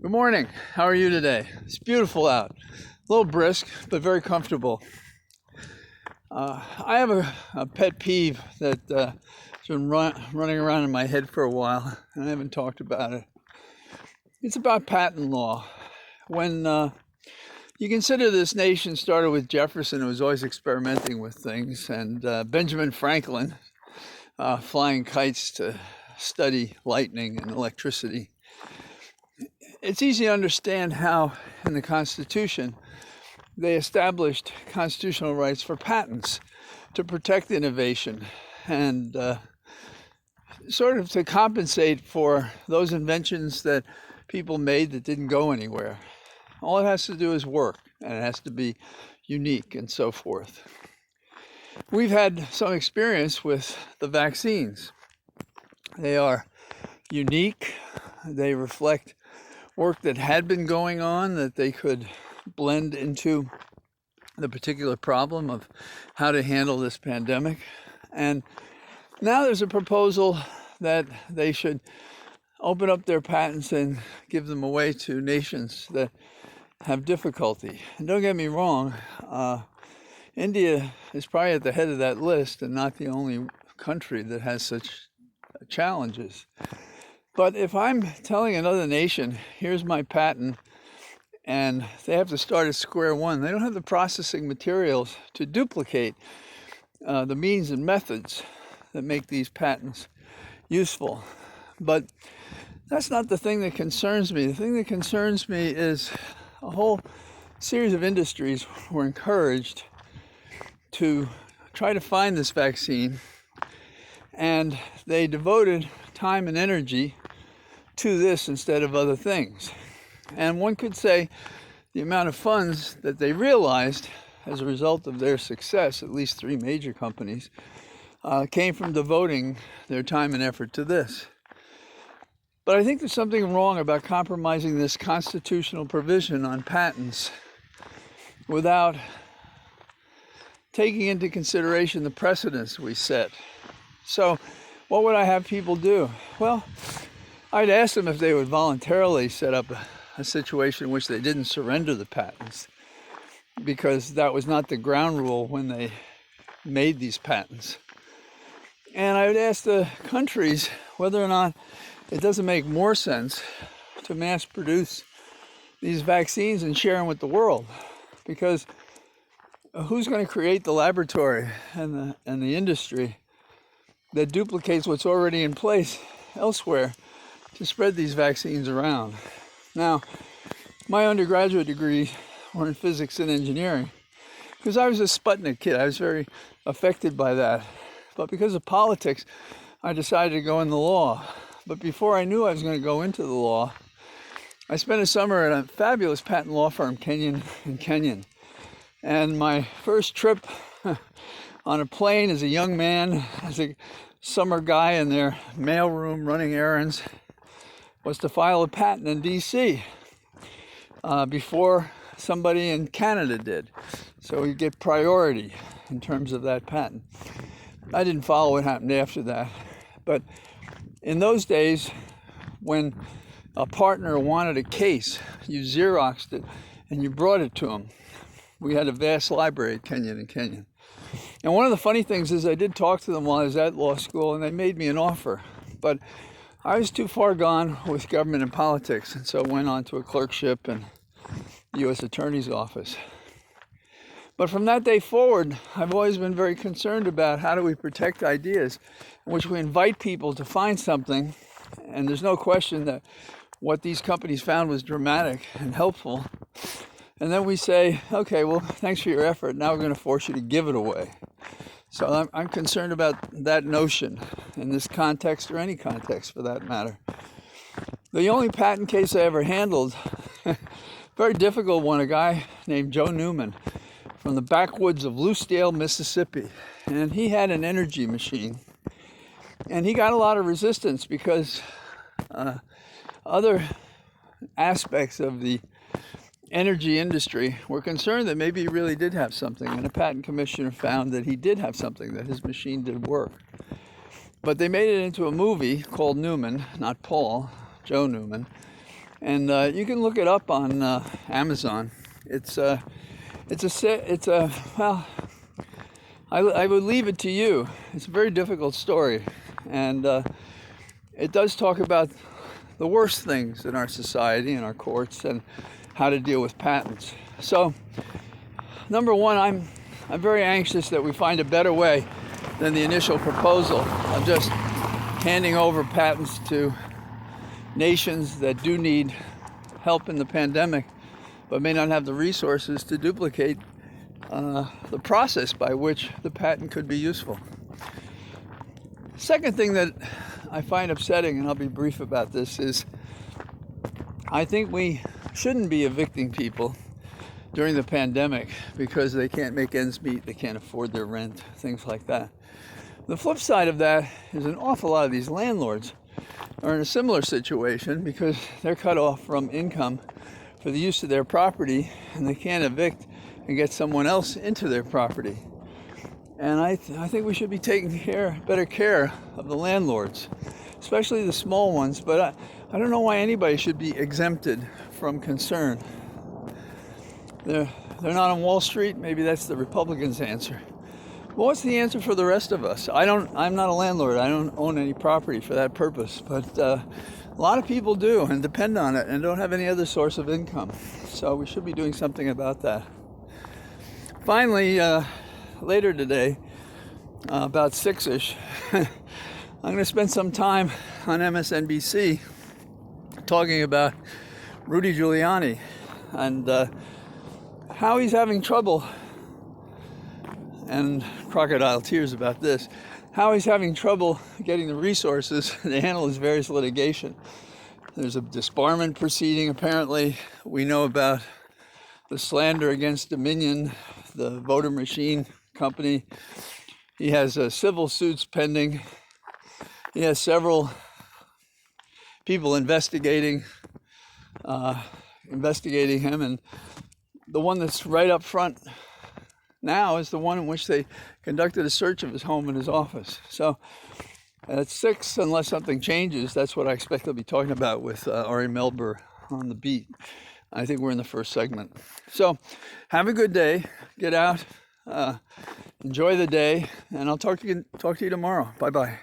Good morning. How are you today? It's beautiful out. A little brisk, but very comfortable. I have a pet peeve that has been running around in my head for a while, and I haven't talked about it. It's about patent law. When you consider this nation started with Jefferson, who was always experimenting with things, and Benjamin Franklin flying kites to study lightning and electricity. It's easy to understand how in the Constitution they established constitutional rights for patents to protect innovation and sort of to compensate for those inventions that people made that didn't go anywhere. All it has to do is work, and it has to be unique and so forth. We've had some experience with the vaccines. They are unique. They reflect work that had been going on that they could blend into the particular problem of how to handle this pandemic. And now there's a proposal that they should open up their patents and give them away to nations that have difficulty. And don't get me wrong, India is probably at the head of that list and not the only country that has such challenges. But if I'm telling another nation, here's my patent, and they have to start at square one, they don't have the processing materials to duplicate the means and methods that make these patents useful. But that's not the thing that concerns me. The thing that concerns me is a whole series of industries were encouraged to try to find this vaccine, and they devoted time and energy to this instead of other things. And one could say the amount of funds that they realized as a result of their success, at least three major companies, came from devoting their time and effort to this. But I think there's something wrong about compromising this constitutional provision on patents without taking into consideration the precedents we set. So what would I have people do? Well, I'd ask them if they would voluntarily set up a situation in which they didn't surrender the patents, because that was not the ground rule when they made these patents. And I would ask the countries whether or not it doesn't make more sense to mass produce these vaccines and share them with the world, because who's going to create the laboratory and the industry that duplicates what's already in place elsewhere to spread these vaccines around? Now, my undergraduate degrees were in physics and engineering because I was a Sputnik kid. I was very affected by that. But because of politics, I decided to go in the law. But before I knew I was going to go into the law, I spent a summer at a fabulous patent law firm, Kenyon & Kenyon. And my first trip on a plane as a young man, as a summer guy in their mailroom running errands, was to file a patent in D.C. Before somebody in Canada did. So we get priority in terms of that patent. I didn't follow what happened after that. But in those days, when a partner wanted a case, you Xeroxed it and you brought it to him. We had a vast library at Kenyon & Kenyon. And one of the funny things is I did talk to them while I was at law school, and they made me an offer. But I was too far gone with government and politics, and so went on to a clerkship in the U.S. Attorney's Office. But from that day forward, I've always been very concerned about how do we protect ideas in which we invite people to find something, and there's no question that what these companies found was dramatic and helpful. And then we say, okay, well, thanks for your effort. Now we're going to force you to give it away. So I'm concerned about that notion in this context, or any context for that matter. The only patent case I ever handled, very difficult one, a guy named Joe Newman from the backwoods of Lucedale, Mississippi. And he had an energy machine. And he got a lot of resistance because other aspects of the energy industry were concerned that maybe he really did have something, and a patent commissioner found that he did have something, that his machine did work. But they made it into a movie called Newman, not Paul, Joe Newman, And you can look it up on Amazon. Well, I would leave it to you. It's a very difficult story, and it does talk about the worst things in our society and our courts and how to deal with patents. So, number one, I'm very anxious that we find a better way than the initial proposal of just handing over patents to nations that do need help in the pandemic, but may not have the resources to duplicate the process by which the patent could be useful. Second thing that I find upsetting, and I'll be brief about this, is I think we shouldn't be evicting people during the pandemic because they can't make ends meet, they can't afford their rent, things like that. The flip side of that is an awful lot of these landlords are in a similar situation because they're cut off from income for the use of their property, and they can't evict and get someone else into their property. And I think we should be taking better care of the landlords, especially the small ones. But I don't know why anybody should be exempted from concern. They're not on Wall Street. Maybe that's the Republicans' answer. Well, what's the answer for the rest of us? I'm not a landlord. I don't own any property for that purpose. But a lot of people do and depend on it and don't have any other source of income. So we should be doing something about that. Finally, later today, about 6ish, I'm going to spend some time on MSNBC talking about Rudy Giuliani and how he's having trouble, and crocodile tears about this, how he's having trouble getting the resources to handle his various litigation. There's a disbarment proceeding, apparently. We know about the slander against Dominion, the voter machine company. He has civil suits pending. He has several people investigating him, and the one that's right up front now is the one in which they conducted a search of his home and his office. So at 6, unless something changes, that's what I expect they'll be talking about with Ari Melber on the beat. I think we're in the first segment. So have a good day. Get out. Enjoy the day. And I'll talk to you tomorrow. Bye-bye.